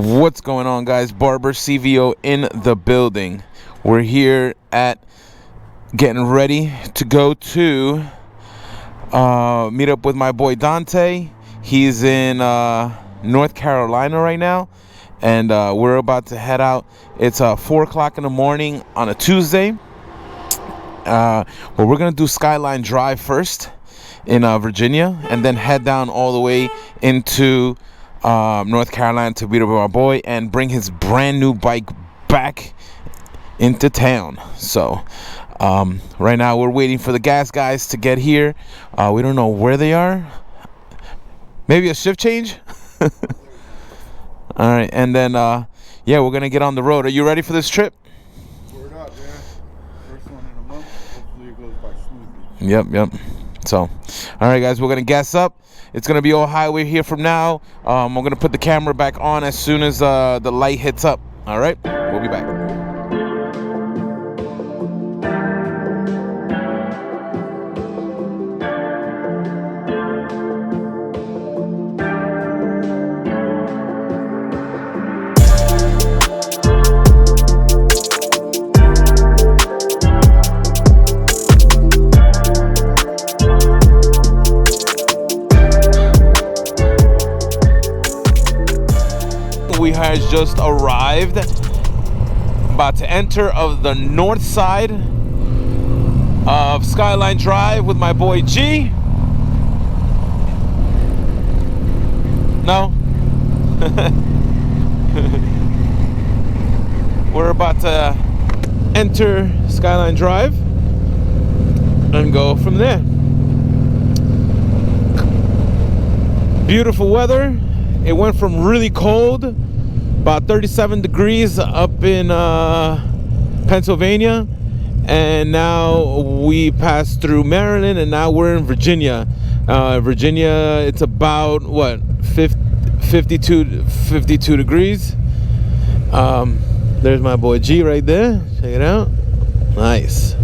What's going on, guys? Barber CVO in the building. We're here at getting ready to go to meet up with my boy Dante. He's in North Carolina right now, and we're about to head out. It's 4 o'clock in the morning on a Tuesday. Well, we're gonna do Skyline Drive first in Virginia, and then head down all the way into North Carolina to meet up with our boy and bring his brand new bike back into town. So right now we're waiting for the gas guys to get here. We don't know where they are. Maybe a shift change. All right, and then yeah, we're gonna get on the road. Are you ready for this trip? Word up, yeah. First one in a month. Hopefully it goes by smoothly. Yep. So all right, guys, we're gonna gas up. It's gonna be all highway here from now. I'm gonna put the camera back on as soon as the light hits up. All right, we'll be back. We has just arrived, about to enter of the north side of Skyline Drive with my boy G. No. We're about to enter Skyline Drive and go from there. Beautiful weather. It went from really cold, about 37 degrees up in Pennsylvania, and now we passed through Maryland, and now we're in Virginia. Virginia, it's about what, 52 degrees. There's my boy G right there. Check it out. Nice.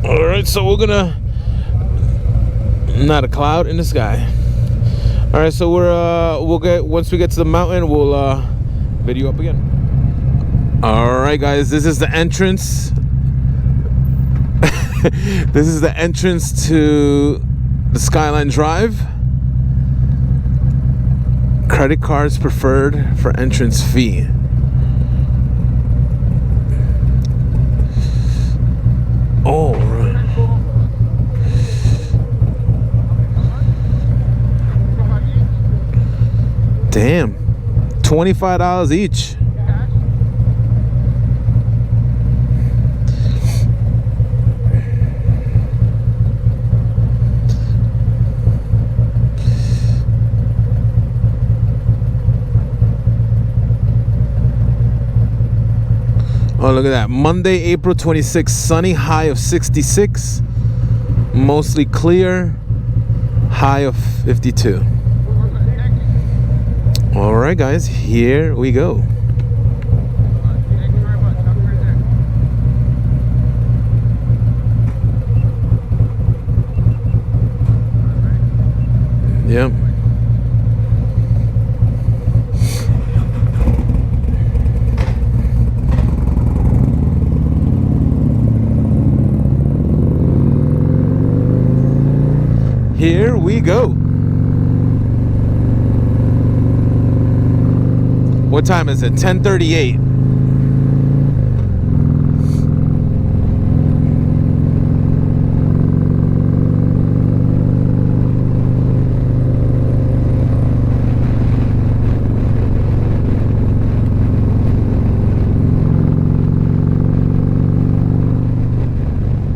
All right, so we're gonna, not a cloud in the sky. All right, so we'll get, once we get to the mountain, we'll video up again. All right, guys, this is the entrance. This is the entrance to the Skyline Drive. Credit cards preferred for entrance fee. Oh, right. Damn, $25 each. Oh, look at that. Monday, April 26th, sunny, high of 66. Mostly clear, high of 52. All right, guys, here we go. Yep. Here we go. What time is it? 10:38.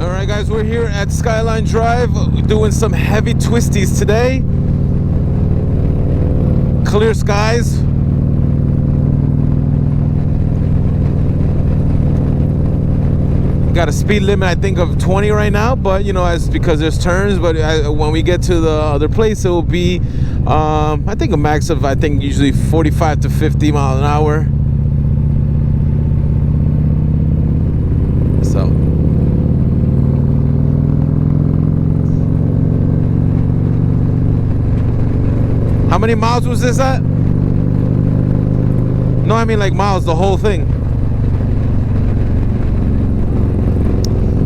All right, guys, we're here at Skyline Drive. We're doing some heavy twisties today. Clear skies. Got a speed limit, I think, of 20 right now, but you know, as because there's turns. But when we get to the other place, it will be I think a max of, I think, usually 45 to 50 miles an hour. So how many miles was this at? No, I mean like miles, the whole thing.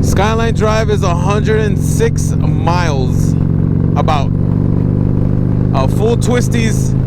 Skyline Drive is 106 miles. About. Full twisties.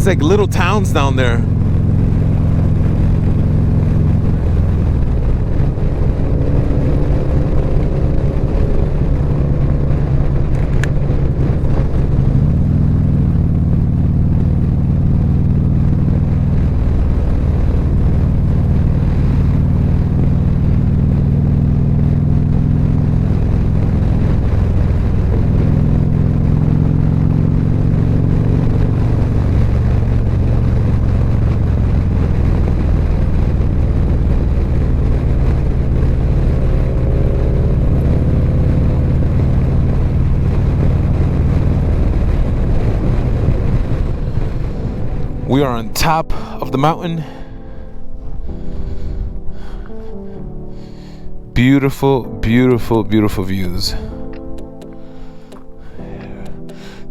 It's like little towns down there. We are on top of the mountain. Beautiful, beautiful, beautiful views.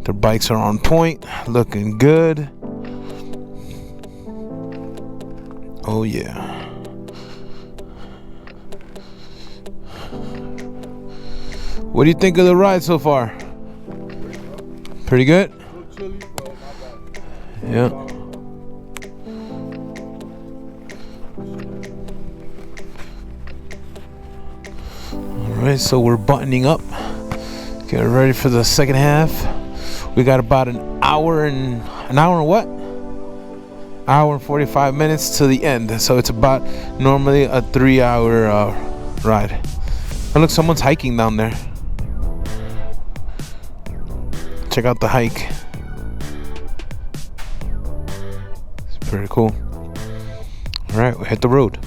The bikes are on point, looking good. Oh yeah. What do you think of the ride so far? Pretty good? Yeah. Alright, so we're buttoning up. Getting ready for the second half. We got about an hour and what? Hour and 45 minutes to the end. So it's about normally a 3-hour ride. Oh look, someone's hiking down there. Check out the hike. It's pretty cool. Alright, we hit the road.